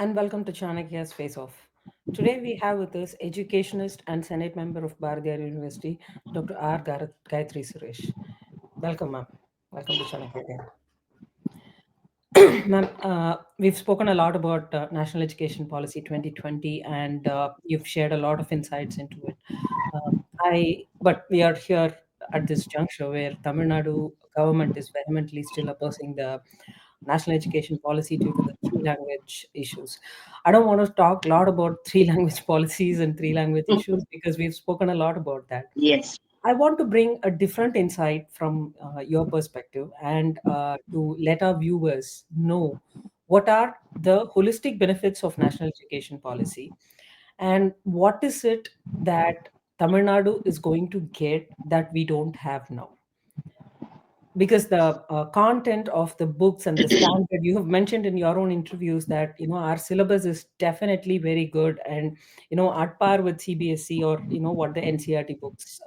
and welcome to Chanakya's Face Off. Today we have with us educationist and Senate member of Bharathiar University, Dr. R. Gayatri Suresh. Welcome, ma'am. Welcome to Chanakya again. Ma'am, we've spoken a lot about National Education Policy 2020, and you've shared a lot of insights into it. But we are here at this juncture where Tamil Nadu government is vehemently still opposing the national education policy due to the three language issues. I don't want to talk a lot about three language policies and three language issues because we've spoken a lot about that. Yes. I want to bring a different insight from your perspective and to let our viewers know what are the holistic benefits of national education policy and what is it that Tamil Nadu is going to get that we don't have now. Because the content of the books and the standard you have mentioned in your own interviews that our syllabus is definitely very good and at par with CBSE or what the NCERT books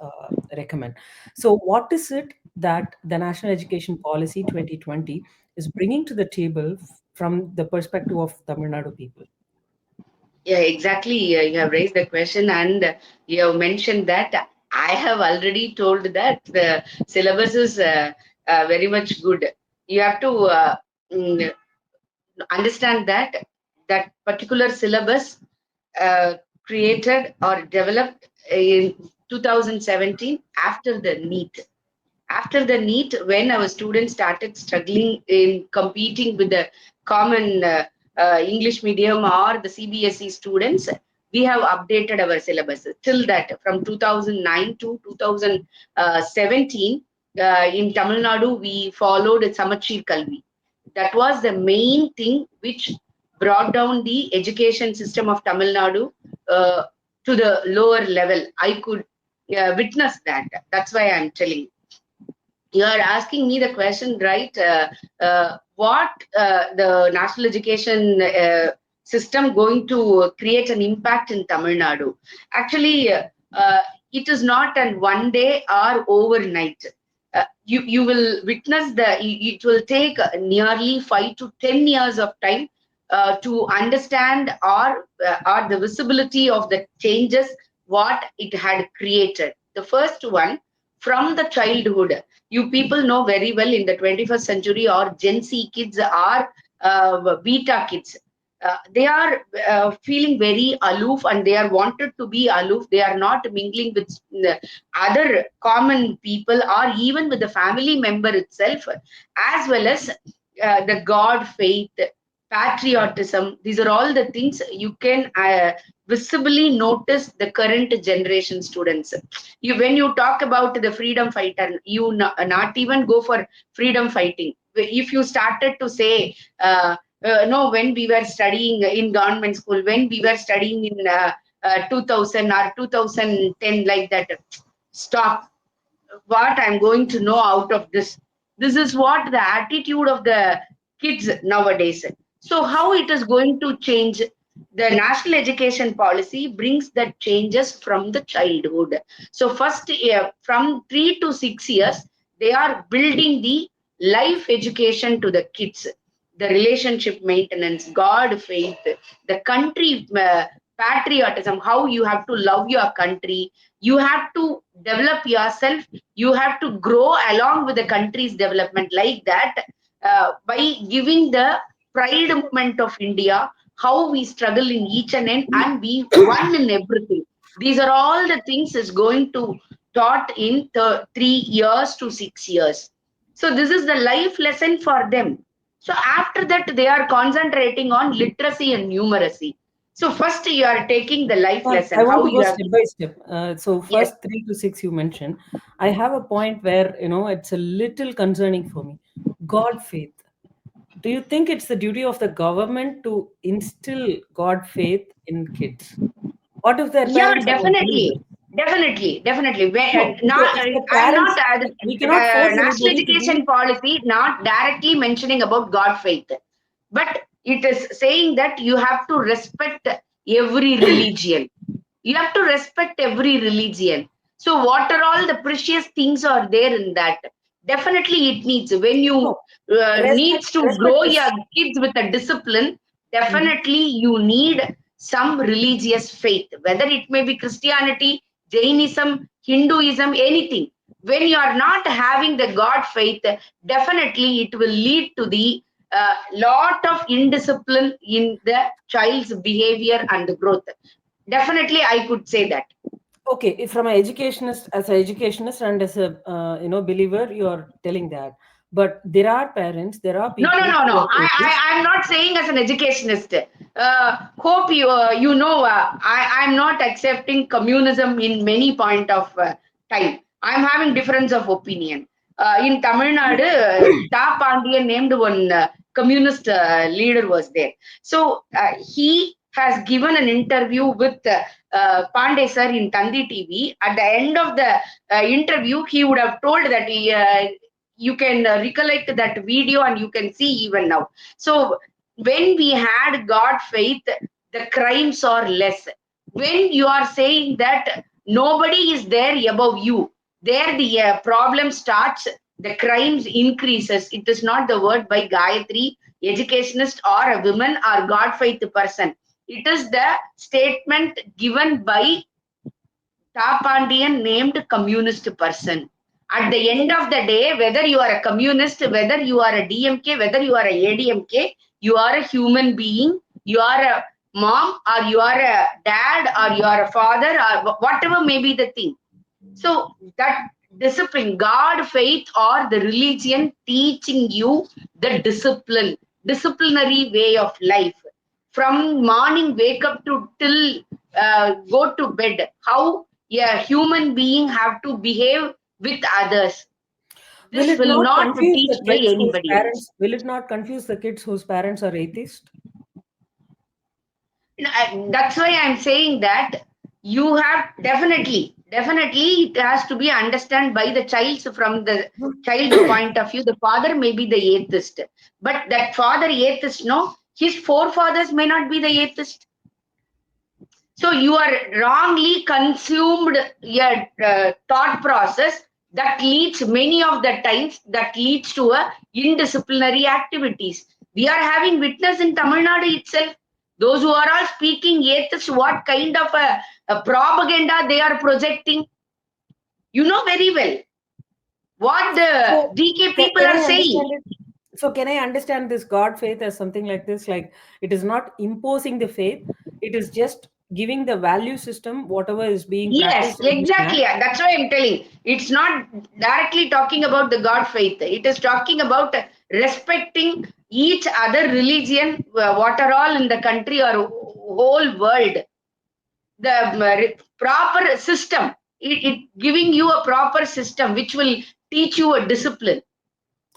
recommend. So what is it that the National Education Policy 2020 is bringing to the table from the perspective of Tamil Nadu people? Yeah, exactly. You have raised the question, and you have mentioned that I have already told that the syllabus is very much good. You have to mm, understand that that particular syllabus uh, created or developed in 2017 after the NEET. After the NEET, when our students started struggling in competing with the common English medium or the CBSE students, we have updated our syllabus. Till that, from 2009 to 2017, in Tamil Nadu, we followed Samachir Kalvi. That was the main thing which brought down the education system of Tamil Nadu uh, to the lower level. I could witness that. That's why I'm telling you are asking me the question, right? What the national education system going to create an impact in Tamil Nadu? Actually, it is not an one day or overnight. You will witness it will take nearly 5 to 10 years of time to understand or the visibility of the changes what it had created. The first one, from the childhood, you people know very well, in the 21st century, or Gen Z kids are beta kids. They are feeling very aloof, and they are wanted to be aloof. They are not mingling with other common people or even with the family member itself, as well as the God faith, patriotism. These are all the things you can visibly notice the current generation students. When you talk about the freedom fighter, you not even go for freedom fighting. If you started to say no, when we were studying in government school, when we were studying in 2000 or 2010, like that, stop. What I'm going to know out of this is what the attitude of the kids nowadays. So how it is going to change? The national education policy brings that changes from the childhood. So first, from 3 to 6 years, they are building the life education to the kids, the relationship maintenance, God faith, the country patriotism, how you have to love your country, you have to develop yourself, you have to grow along with the country's development, like that, by giving the pride movement of India, how we struggle in each and we won in everything. These are all the things is going to taught in the 3 years to 6 years. So this is the life lesson for them. So after that, they are concentrating on literacy and numeracy. So first, you are taking the life I lesson, want how to go you have. step by step. So Yes. first 3 to 6 you mentioned. I have a point where it's a little concerning for me. God faith. Do you think it's the duty of the government to instill God faith in kids? What if their Yeah, parents are not believers? definitely. Definitely, definitely. No, Not, if the I'm not, parents, we cannot force national anybody to education be. policy not directly mentioning about God faith, but it is saying that you have to respect every religion. You have to respect every religion. So what are all the precious things are there in that? Definitely it needs, when you No, respect, needs to respect grow your is kids with a discipline, Mhm. definitely you need some religious faith, whether it may be Christianity, Jainism, Hinduism, anything. When you are not having the God faith, definitely it will lead to the lot of indiscipline in the child's behavior and growth. Definitely I could say that. Okay, if from an educationist, as an educationist and as a believer, you are telling that. But there are parents, there are No, no, people no, who no. are atheists. I'm not saying as an educationist. Hope you, you know, I'm not accepting communism in many point of time. I'm having difference of opinion. In Tamil Nadu, Ta Pandian named one communist leader was there. So he has given an interview with Pandey sir in Tandi TV. At the end of the interview, he would have told that you can recollect that video and you can see even now. So when we had God faith, the crimes are less. When you are saying that nobody is there above you, there the problem starts, the crimes increases. It is not the word by Gayatri, educationist or a woman or God faith person. It is the statement given by Tapandian named communist person. At the end of the day, whether you are a communist, whether you are a DMK, whether you are a ADMK, you are a human being. You are a mom or you are a dad or you are a father or whatever may be the thing. So that discipline, God, faith, or the religion teaching you the discipline, disciplinary way of life. From morning wake up to till go to bed, how a human being have to behave with others. Will This it will not not confuse teach the by kids whose anybody else. parents? Will it not confuse the kids whose parents are atheist? That's why I'm saying that you have definitely it has to be understood by the child from the child point of view. The father may be the atheist, but that father atheist, no, his forefathers may not be the atheist. So you are wrongly consumed your thought process that leads many of the times that leads to a indisciplinary activities. We are having witness in Tamil Nadu itself. Those who are all speaking atheists, what kind of a propaganda they are projecting. You know very well what the So DK people can are I saying. understand it? So can I understand this God faith as something like this? Like it is not imposing the faith; it is just giving the value system, whatever is being Yes, practiced and being exactly. done. That's why I'm telling. It's not directly talking about the God faith. It is talking about respecting each other religion, what are all in the country or whole world. The proper system. It giving you a proper system which will teach you a discipline.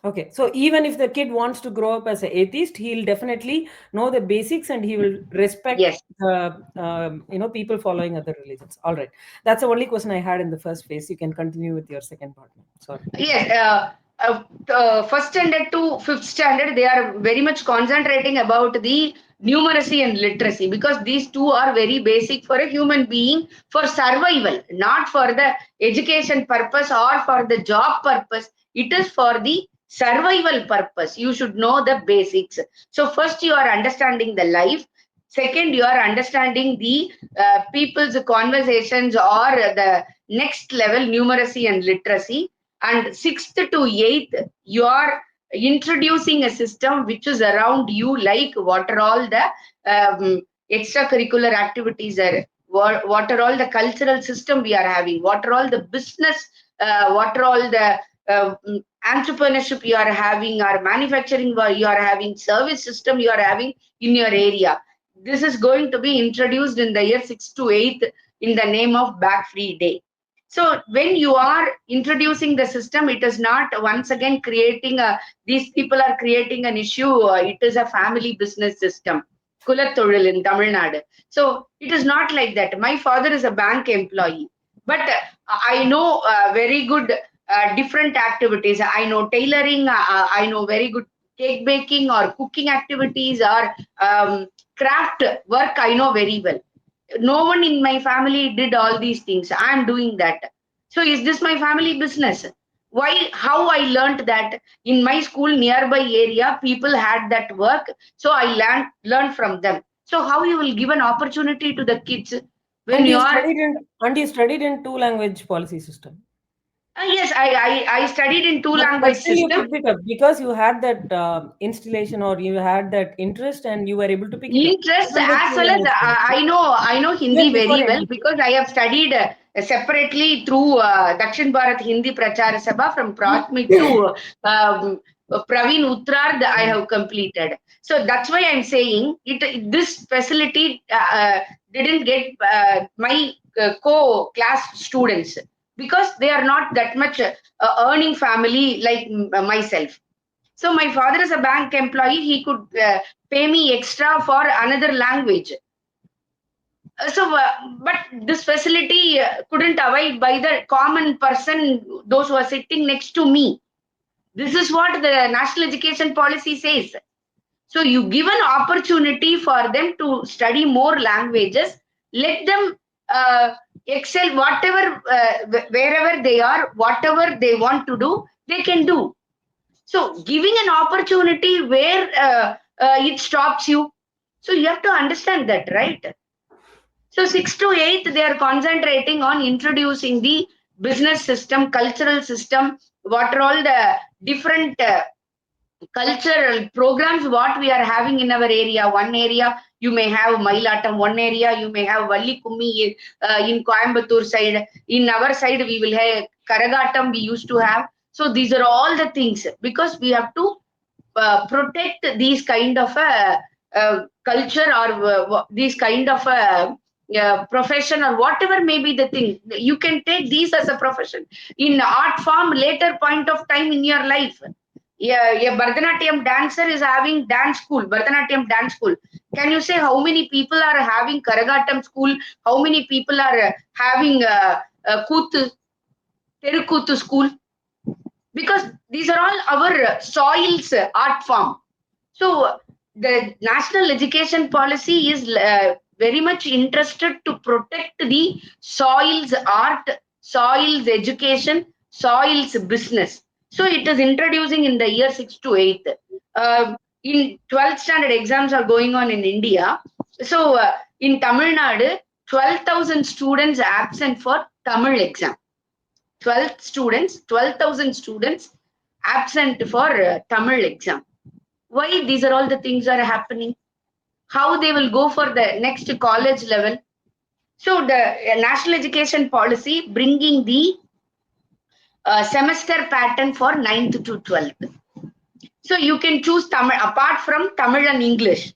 Okay, so even if the kid wants to grow up as an atheist, he'll definitely know the basics and he will respect Yes. the people following other religions. All right, that's the only question I had in the first phase. You can continue with your second part now. Sorry. Yes, first standard to fifth standard, they are very much concentrating about the numeracy and literacy because these two are very basic for a human being for survival, not for the education purpose or for the job purpose. It is for the survival purpose. You should know the basics. So, first, you are understanding the life. Second, you are understanding the people's conversations or the next level numeracy and literacy, and sixth to eighth you are introducing a system which is around you, like what are all the extracurricular activities are, what are all the cultural system we are having, what are all the business, what are all the entrepreneurship you are having, or manufacturing you are having, service system you are having in your area. This is going to be introduced in the year 6 to 8 in the name of back free day. So when you are introducing the system, it is not once again creating a, these people are creating an issue. It is a family business system. Kulatozhil in Tamil Nadu. So it is not like that. My father is a bank employee, but I know very good different activities. I know tailoring. I know very good cake baking or cooking activities or craft work. I know very well. No one in my family did all these things. I'm doing that. So is this my family business? How I learned that in my school nearby area people had that work, so I learned from them. So how you will give an opportunity to the kids when And you you are. studied in two language policy system. Yes, I studied in two But language still you system. picked it up because you had that installation, or you had that interest and you were able to pick it up Interest even with as two well as language policy. I know Hindi Even before very well NDP. because I have studied separately through Dakshin Bharat Hindi Prachar Sabha from Pratmik to Praveen Uttarad I have completed. So that's why I'm saying this facility didn't get my co-class students because they are not that much earning family like myself. So my father is a bank employee. He could pay me extra for another language. But this facility couldn't avoid by the common person, those who are sitting next to me. This is what the national education policy says. So you give an opportunity for them to study more languages. Let them excel whatever, wherever they are, whatever they want to do, they can do. So giving an opportunity where it stops you. So you have to understand that, right? So 6 to 8, they are concentrating on introducing the business system, cultural system, what are all the different cultural programs what we are having in our area. One area you may have Mailatam, one area you may have Valli Kummi in Coimbatore side. In our side we will have Karagatam we used to have. So these are all the things because we have to protect these kind of culture or these kind of profession or whatever may be the thing. You can take these as a profession in art form later point of time in your life. Yeah, a Bharatanatyam dancer is having dance school, Bharatanatyam dance school. Can you say how many people are having Karagatam school? How many people are having Kuthu, Terukuthu school? Because these are all our soils art form. So the national education policy is very much interested to protect the soils art, soils education, soils business. So it is introducing in the year 6 to 8. In 12th standard exams are going on in India. So in Tamil Nadu, 12,000 students absent for Tamil exam. 12,000 students absent for Tamil exam. Why these are all the things are happening? How they will go for the next college level? So the national education policy bringing the semester pattern for ninth to 12th. So you can choose Tamil apart from Tamil and English.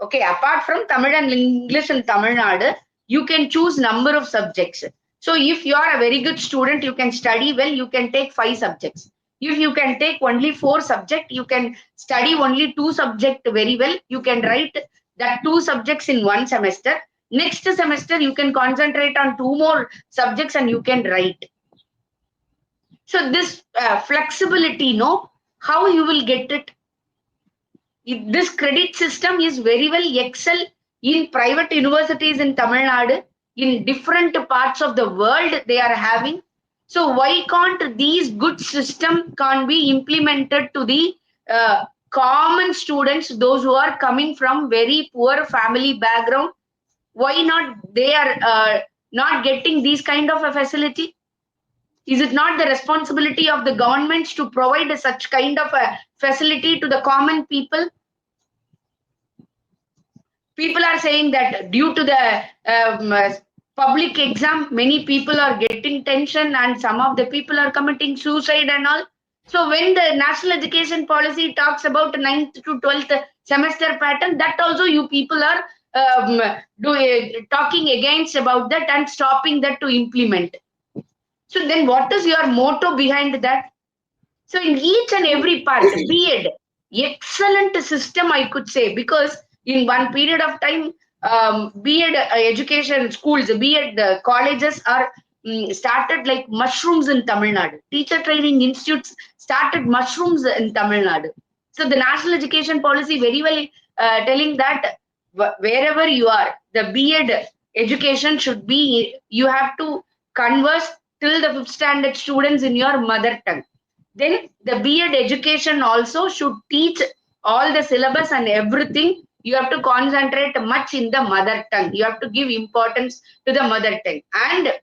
Okay, apart from Tamil and English in Tamil Nadu, you can choose number of subjects. So if you are a very good student, you can study well, you can take 5 subjects. If you can take only 4 subjects, you can study only 2 subjects very well. You can write that 2 subjects in one semester. Next semester, you can concentrate on 2 more subjects and you can write. So this flexibility, no, how you will get it? This credit system is very well excel in private universities in Tamil Nadu, in different parts of the world they are having. So why can't these good system can be implemented to the common students, those who are coming from very poor family background? Why not they are not getting these kind of a facility? Is it not the responsibility of the governments to provide such kind of a facility to the common people? People are saying that due to the public exam, many people are getting tension and some of the people are committing suicide and all. So when the national education policy talks about ninth to 12th semester pattern, that also you people are talking against about that and stopping that to implement. So then what is your motto behind that? So in each and every part, B.Ed, excellent system I could say, because in one period of time, B.Ed education schools, B.Ed colleges are started like mushrooms in Tamil Nadu. Teacher training institutes started mushrooms in Tamil Nadu. So the national education policy very well telling that wherever you are, the B.Ed education should be, you have to converse till the fifth standard students in your mother tongue. Then the B.Ed education also should teach all the syllabus and everything. You have to concentrate much in the mother tongue. You have to give importance to the mother tongue. And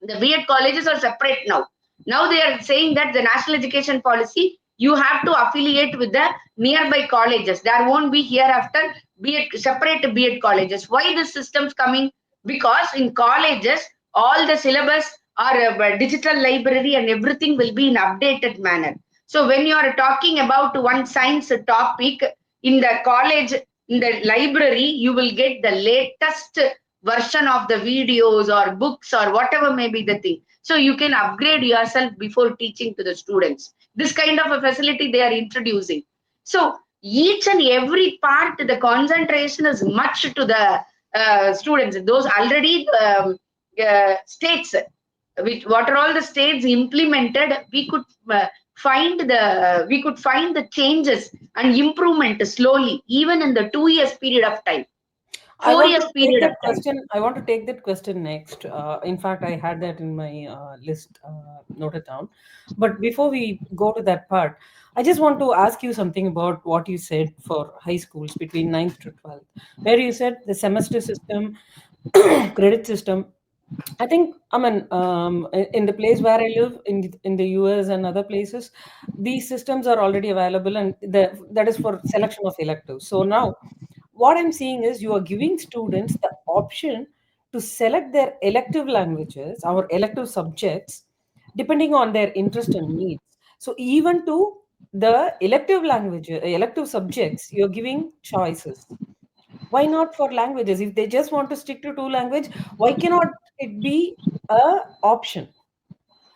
the B.Ed colleges are separate now. Now they are saying that the national education policy, you have to affiliate with the nearby colleges. There won't be hereafter B.Ed, separate B.Ed colleges. Why this system's coming? Because in colleges, all the syllabus are digital library and everything will be in updated manner. So when you are talking about one science topic in the college, in the library, you will get the latest version of the videos or books or whatever may be the thing. So you can upgrade yourself before teaching to the students. This kind of a facility they are introducing. So each and every part, the concentration is much to the students. Those already states, which what are all the states implemented, we could find the changes and improvement slowly, even in the 2 years period of time, I four want to years take period of that time. question. I want to take that question next. In fact, I had that in my list noted down. But before we go to that part, I just want to ask you something about what you said for high schools between ninth to 12th, where you said the semester system, credit system. I think, I mean, in the place where I live, in the US and other places, these systems are already available, and that is for selection of electives. So now, what I'm seeing is you are giving students the option to select their elective languages or elective subjects depending on their interest and needs. So even to the elective language, elective subjects, you're giving choices. Why not for languages? If they just want to stick to two language, why cannot it be a option?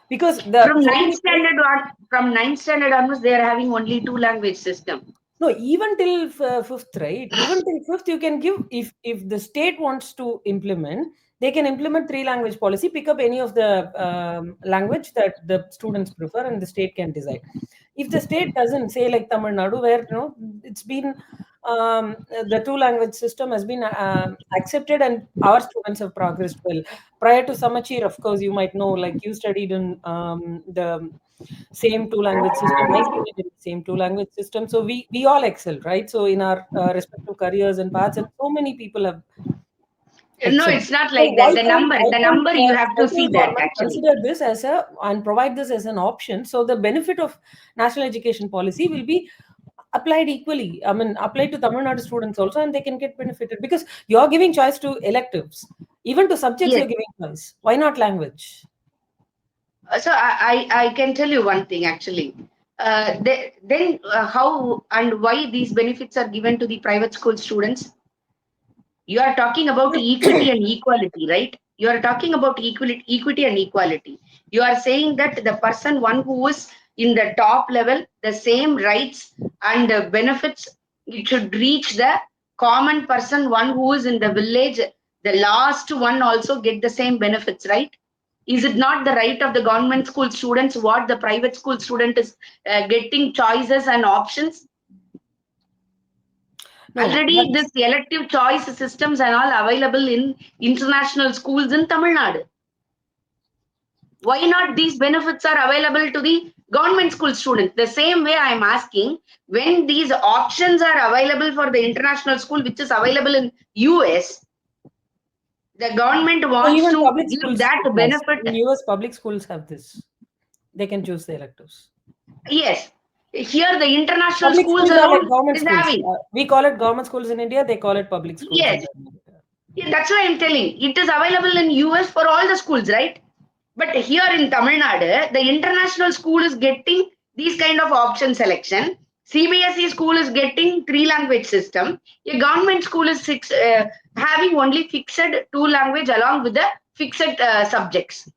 Because the From so ninth many standard on, from ninth standard onwards, they are having only two language system. no, even till fifth, right? Even till fifth, you can give if the state wants to implement, they can implement three language policy. Pick up any of the language that the students prefer, and the state can decide. If the state doesn't, say like Tamil Nadu, where it's been the two language system has been accepted, and our students have progressed well. Prior to Samachir, of course, you might know, like you studied in the same two language system. I studied in the same two language system. So we all excel, right? So in our respective careers and paths, and so many people have No, excelled. it's not So like that. why The can't number you have to central see that government actually. consider this as a and provide this as an option? So the benefit of national education policy will be applied equally. I mean, applied to Tamil Nadu students also, and they can get benefited because you're giving choice to electives, even to subjects. Yes. You're giving choice. Why not language? So I can tell you one thing actually. Then how and why these benefits are given to the private school students? You are talking about equity and equality, right? You are talking about equity and equality. You are saying that the person, one who is in the top level, the same rights and benefits, it should reach the common person, one who is in the village, the last one also get the same benefits, right? Is it not the right of the government school students what the private school student is getting choices and options? No, Already, this that's elective choice systems are all available in international schools in Tamil Nadu. Why not these benefits are available to the government school students? The same way I am asking, when these options are available for the international school, which is available in US, the government no, wants even to public give schools that has. benefit. In US, public schools have this. They can choose the electives. Yes, here the international Public schools schools are like alone government is schools. having. We call it government schools in India. They call it public schools in Yes, America. yeah, that's why I'm telling. It is available in US for all the schools, right? But here in Tamil Nadu, the international school is getting these kind of option selection. CBSE school is getting three language system. A government school is having only fixed two language along with the fixed subjects.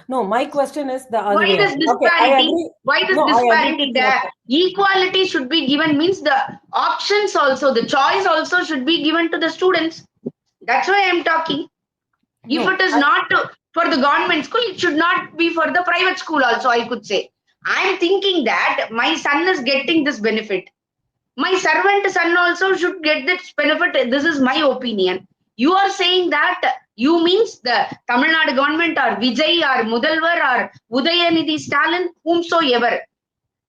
No, my question is the other Why way this around. Okay, I disparity? agree. Why this No, I agree disparity? with your The equality should be given means the options also, the choice also should be given to the students. That's why I'm talking. If no. it is not for the government school, it should not be for the private school also, I could say. I'm thinking that my son is getting this benefit. My servant son also should get this benefit. This is my opinion. You are saying that you means the Tamil Nadu government or Vijay or Mudalvar or Udayanidhi Stalin, whomsoever.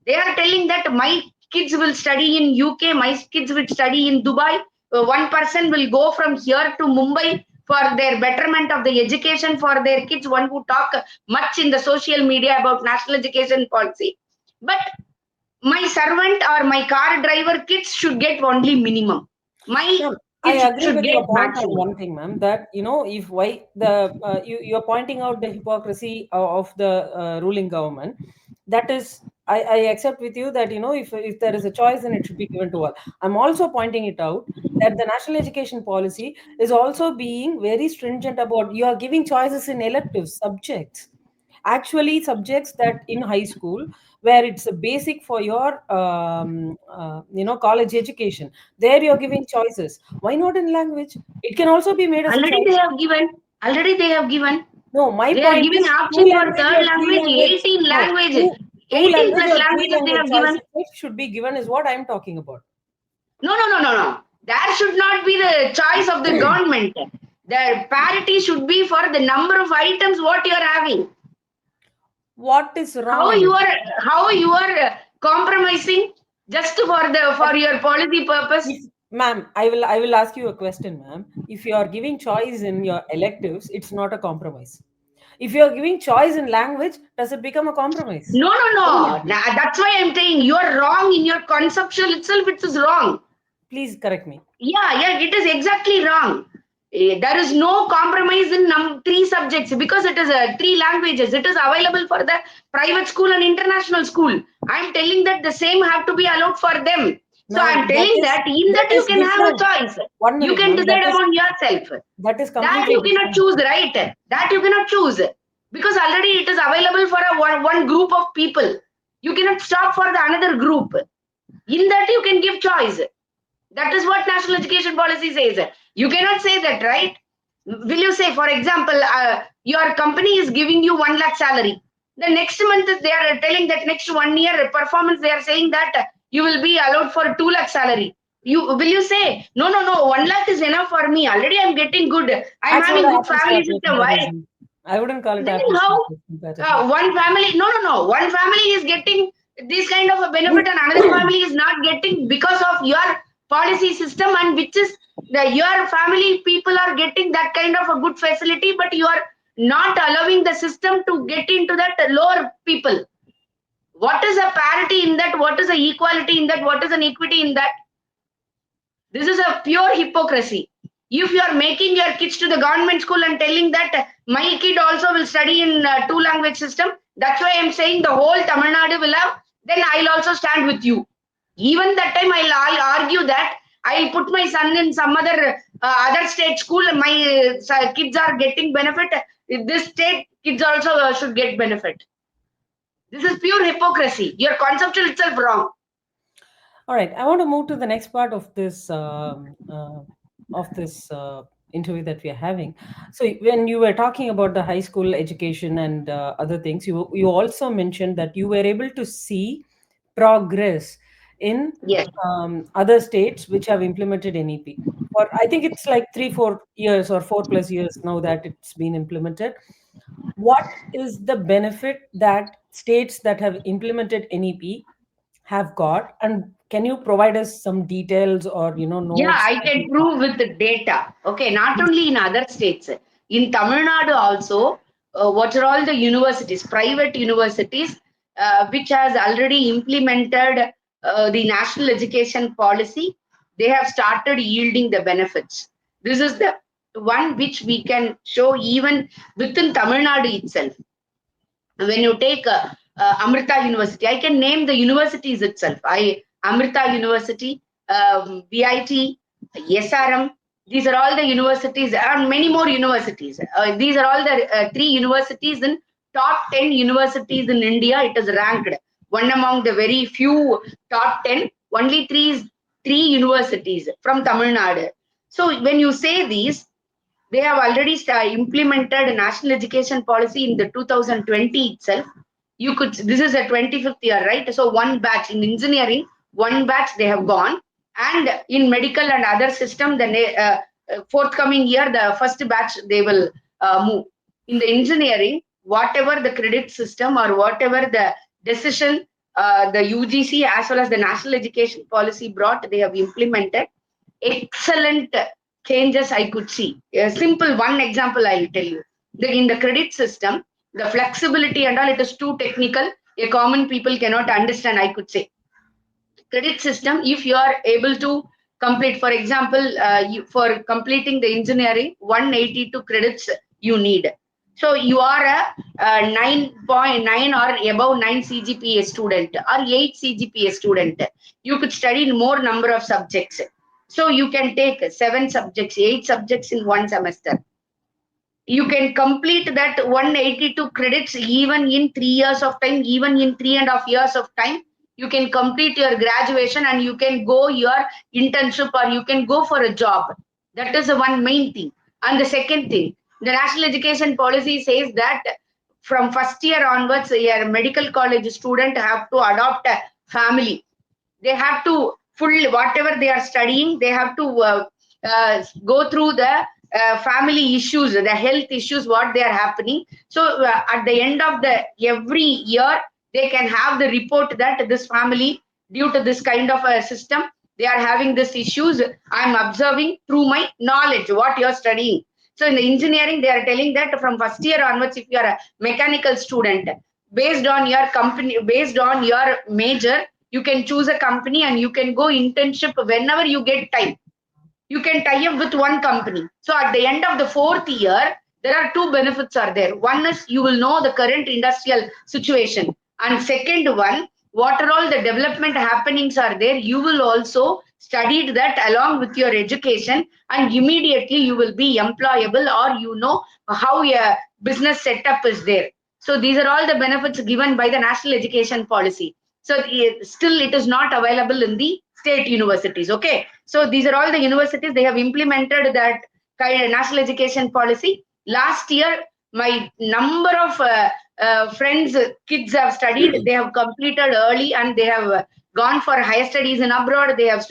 They are telling that my kids will study in UK, my kids will study in Dubai. One person will go from here to Mumbai for their betterment of the education for their kids. One who talk much in the social media about national education policy. But my servant or my car driver kids should get only minimum. My Ma'am, I kids agree should with get your point on maximum. one thing, ma'am. That if why you're pointing out the hypocrisy of the ruling government. That is, I accept with you that if there is a choice, then it should be given to all. I'm also pointing it out that the national education policy is also being very stringent about you are giving choices in elective subjects, actually subjects that in high school where it's a basic for your college education. There you're giving choices. Why not in language? It can also be made as a Already they choice. have given. Already they have given. No, my They are point giving is two option for language third or three language, language. 18 No, languages. two 18 language plus or three languages they language have given. choices should be given is what I'm talking about. No, no, no, no, no. That should not be the choice of the government. The parity should be for the number of items what you are having. What is How wrong? you are compromising just for your policy purpose. If, ma'am, I will ask you a question, ma'am. If you are giving choice in your electives, it's not a compromise. If you are giving choice in language, does it become a compromise? No, no, Very no. much. That's why I'm saying you are wrong in your conceptual itself. It is wrong. Please correct me. Yeah, yeah, it is exactly wrong. There is no compromise in three subjects because it is three languages. It is available for the private school and international school. I'm telling that the same have to be allowed for them. So Ma'am, I'm telling that in that that you is can have a different. choice. One You minute, can ma'am. decide among yourself. That is That completely you cannot different. choose, right? That you cannot choose because already it is available for one group of people. You cannot stop for the another group. In that you can give choice. That is what national education policy says. You cannot say that, right? Will you say, for example, your company is giving you 1 lakh salary. The next month they are telling that next 1 year performance they are saying that you will be allowed for 2 lakh salary. You will you say no 1 lakh is enough for me already I'm getting good I'm That's not having an good apples to family apples system why comparison. I wouldn't call it then apples to how apples comparison. one family no one family is getting this kind of a benefit and another family is not getting because of your policy system and which is your family people are getting that kind of a good facility but you are not allowing the system to get into that lower people. What is a parity in that? What is a equality in that? What is an equity in that? This is a pure hypocrisy. If you are making your kids to the government school and telling that my kid also will study in two language system, that's why I'm saying the whole Tamil Nadu will have, then I'll also stand with you. Even that time I'll argue that I'll put my son in some other state school. My kids are getting benefit. This state kids also should get benefit. This is pure hypocrisy. Your conceptual itself wrong. All right, I want to move to the next part of this interview that we are having. So, when you were talking about the high school education and other things, you also mentioned that you were able to see progress in Yes. other states which have implemented NEP. For I think it's like 3-4 years or 4+ years now that it's been implemented. What is the benefit that states that have implemented NEP have got, and can you provide us some details or Yeah, notes? I can prove with the data. Okay, not only in other states, in Tamil Nadu also, what are all the universities, private universities, which has already implemented the national education policy, they have started yielding the benefits. This is the one which we can show even within Tamil Nadu itself. When you take Amrita University, I can name the universities itself. Amrita University, VIT, SRM. These are all the universities, and many more universities. These are all the three universities in top 10 universities in India. It is ranked one among the very few top 10. Only three universities from Tamil Nadu. So when you say these, they have already implemented a national education policy in the 2020 itself. You could this is a 25th year, right? So one batch in engineering, one batch they have gone, and in medical and other system, forthcoming year, the first batch they will move. In the engineering, whatever the credit system or whatever the decision the UGC as well as the national education policy brought, they have implemented excellent changes I could see. A simple one example I'll tell you. In the credit system, the flexibility and all, it is too technical. A common people cannot understand, I could say. Credit system, if you are able to complete, for example, for completing the engineering, 182 credits you need. So you are a 9.9 or above 9 CGPA student or 8 CGPA student. You could study in more number of subjects. So you can take 7 subjects, 8 subjects in one semester. You can complete that 182 credits even in 3 years of time, even in 3.5 years of time. You can complete your graduation and you can go your internship or you can go for a job. That is the one main thing. And the second thing, the national education policy says that from first year onwards, a medical college student have to adopt a family. They have to full whatever they are studying, they have to go through the family issues, the health issues, what they are happening. So at the end of the every year, they can have the report that this family, due to this kind of a system, they are having this issues. I'm observing through my knowledge what you're studying. So in the engineering, they are telling that from first year onwards, if you are a mechanical student, based on your company, based on your major, you can choose a company and you can go internship whenever you get time. You can tie up with one company. So at the end of the fourth year, there are two benefits are there. One is you will know the current industrial situation. And second one, what are all the development happenings are there, you will also studied that along with your education and immediately you will be employable or you know how a business setup is there. So these are all the benefits given by the national education policy. So still it is not available in the state universities. Okay. So these are all the universities, they have implemented that kind of national education policy. Last year, my number of friends, kids have studied, they have completed early and they have gone for higher studies in abroad. They have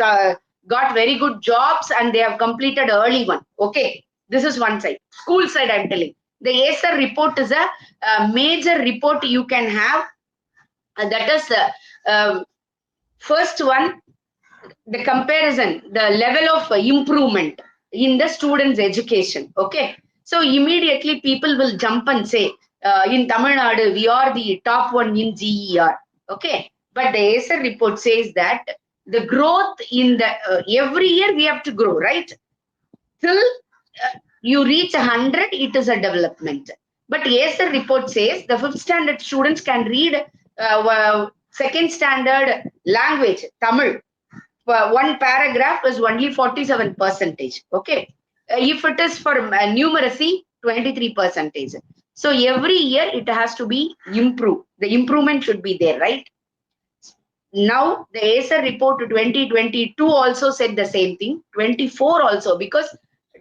got very good jobs and they have completed early one. Okay. This is one side. School side, I'm telling. The ACER report is a major report you can have. That is first one, the comparison, the level of improvement in the students' education. Okay. So immediately people will jump and say, in Tamil Nadu, we are the top one in GER. Okay. But the ACER report says that the growth in the every year we have to grow, right? Till you reach 100, it is a development. But ACER report says the fifth standard students can read second standard language, Tamil, one paragraph is only 47 percentage. Okay. If it is for numeracy, 23 percentage. So every year it has to be improved. The improvement should be there, right? Now the ACER report to 2022 also said the same thing. 24 also, because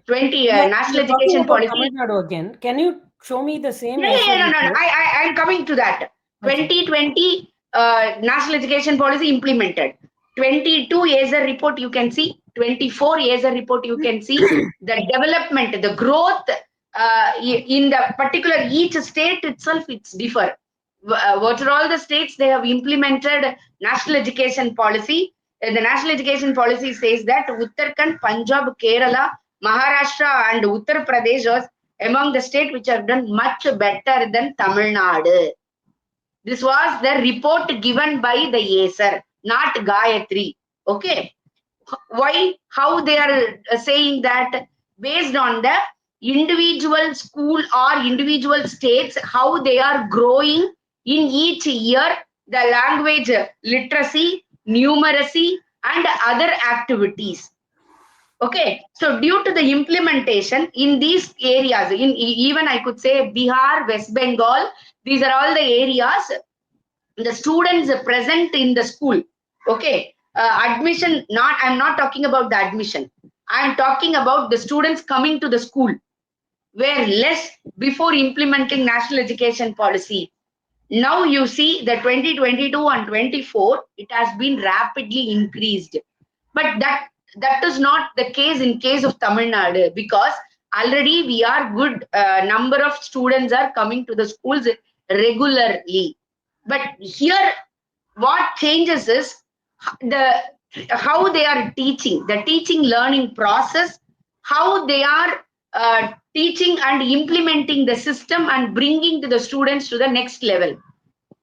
20 national You're talking education about Tamil policy. Nadu again. Can you show me the same Yeah, yeah, ASER yeah, no, no, no. report? I'm coming to that. Okay. 2020 National Education Policy implemented. 22 ASER report you can see. 24 ASER report you can see. The development, the growth in the particular each state itself, it's differ. What are all the states they have implemented national education policy? The national education policy says that Uttarakhand, Punjab, Kerala, Maharashtra, and Uttar Pradesh was among the states which have done much better than Tamil Nadu. This was the report given by the ACER, not Gayatri. Okay. Why? How they are saying that based on the individual school or individual states, how they are growing in each year, the language literacy, numeracy, and other activities. Okay, so due to the implementation in these areas, in even I could say Bihar, West Bengal, these are all the areas the students are present in the school. Okay, admission. Not I'm not talking about the admission. I'm talking about the students coming to the school were less before implementing national education policy. Now you see the 2022 and 24, it has been rapidly increased. But that that is not the case in case of Tamil Nadu, because already we are good number of students are coming to the schools regularly. But here, what changes is the how they are teaching, the teaching learning process, how they are teaching and implementing the system and bringing to the students to the next level.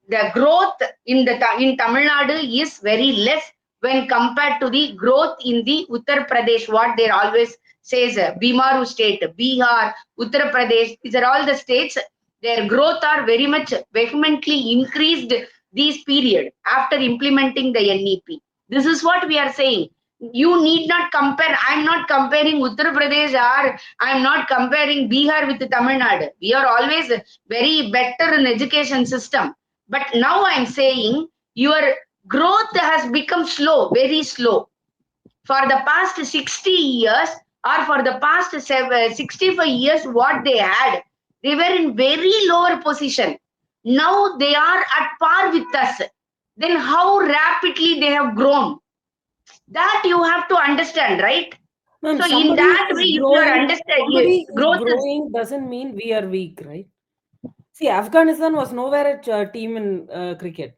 The growth in Tamil Nadu is very less when compared to the growth in the Uttar Pradesh. What they always says, Bimaru state, Bihar, Uttar Pradesh. These are all the states. Their growth are very much vehemently increased this period after implementing the NEP. This is what we are saying. You need not compare. I'm not comparing Uttar Pradesh or I'm not comparing Bihar with Tamil Nadu. We are always very better in education system, but now I'm saying your growth has become slow, very slow. For the past 60 years or for the past 65 years, what they had, they were in very lower position. Now they are at par with us. Then how rapidly they have grown? That you have to understand, right? Ma'am, So in that way, if you are understanding, somebody is growth is growing doesn't mean we are weak, right? See, Afghanistan was nowhere a team in cricket.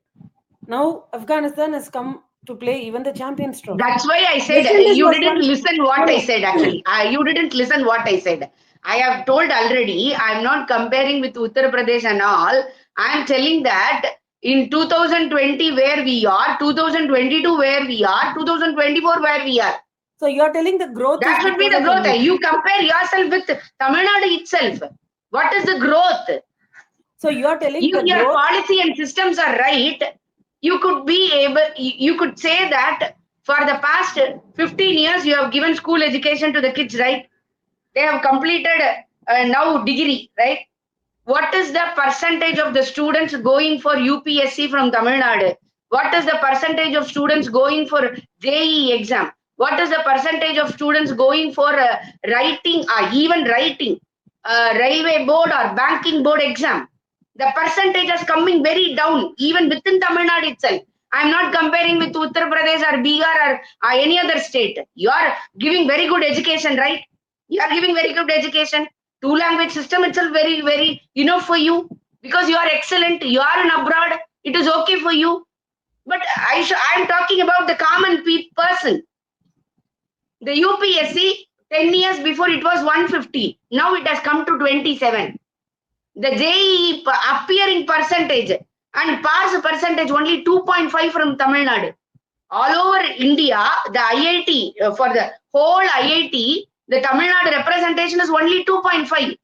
Now Afghanistan has come to play even the Champions Trophy. That's why I said West Indies you was didn't one. listen what I No, said no. actually. You didn't listen what I said. I have told already, I'm not comparing with Uttar Pradesh and all. I'm telling that in 2020 where we are, 2022 where we are, 2024 where we are. So you're telling the growth is That should be because the of growth. You NEP. compare yourself with Tamil Nadu itself. What is the growth? So you're telling the If your growth. policy and systems are right, you could be able, you could say that for the past 15 years, you have given school education to the kids, right? They have completed now degree, right? What is the percentage of the students going for UPSC from Tamil Nadu? What is the percentage of students going for JEE exam? What is the percentage of students going for writing, even writing, railway board or banking board exam? The percentage is coming very down, even within Tamil Nadu itself. I'm not comparing with Uttar Pradesh or Bihar or any other state. You are giving very good education, right? You are giving very good education. Two language system itself very enough for you because you are excellent. You are in abroad. It is okay for you. But I'm talking about the common person. The UPSC 10 years before it was 150. Now it has come to 27. The JEE appearing percentage and pass percentage only 2.5 from Tamil Nadu. All over India, the IIT, for the whole IIT, the Tamil Nadu representation is only 2.5.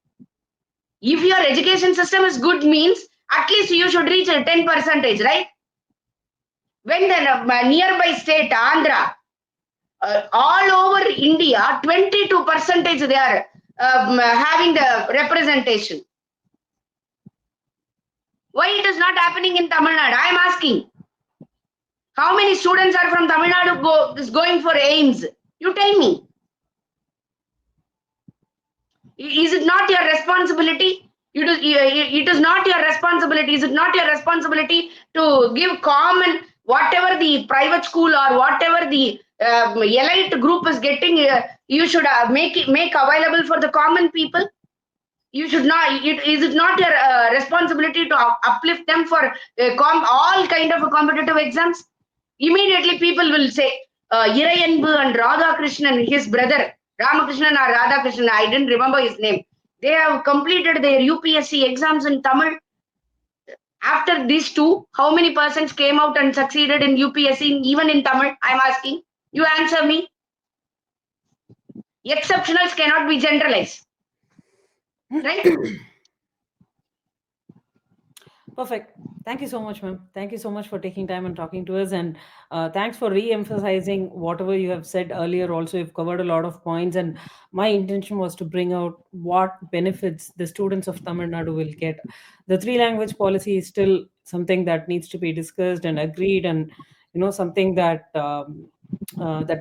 If your education system is good means at least you should reach a 10 percentage, right? When the nearby state, Andhra, all over India, 22 percentage they are having the representation. Why it is not happening in Tamil Nadu? I am asking. How many students are from Tamil Nadu is going for AIMS? You tell me. Is it not your responsibility? It is not your responsibility. Is it not your responsibility to give common whatever the private school or whatever the elite group is getting? You should make available for the common people. You should not. Is it not your responsibility to uplift them for all kind of competitive exams? Immediately people will say Irayanbu and Radha Krishnan, his brother Ramakrishnan or Radha Krishnan, I didn't remember his name. They have completed their UPSC exams in Tamil. After these two, how many persons came out and succeeded in UPSC, even in Tamil? I'm asking. You answer me. Exceptionals cannot be generalized, right? Perfect. Thank you so much, ma'am. Thank you so much for taking time and talking to us. And thanks for re emphasizing whatever you have said earlier. Also, you've covered a lot of points. And my intention was to bring out what benefits the students of Tamil Nadu will get. The three language policy is still something that needs to be discussed and agreed, and something that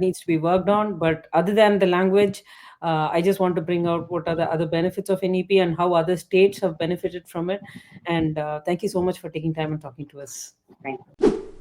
needs to be worked on. But other than the language, I just want to bring out what are the other benefits of NEP and how other states have benefited from it. And thank you so much for taking time and talking to us. Thank you.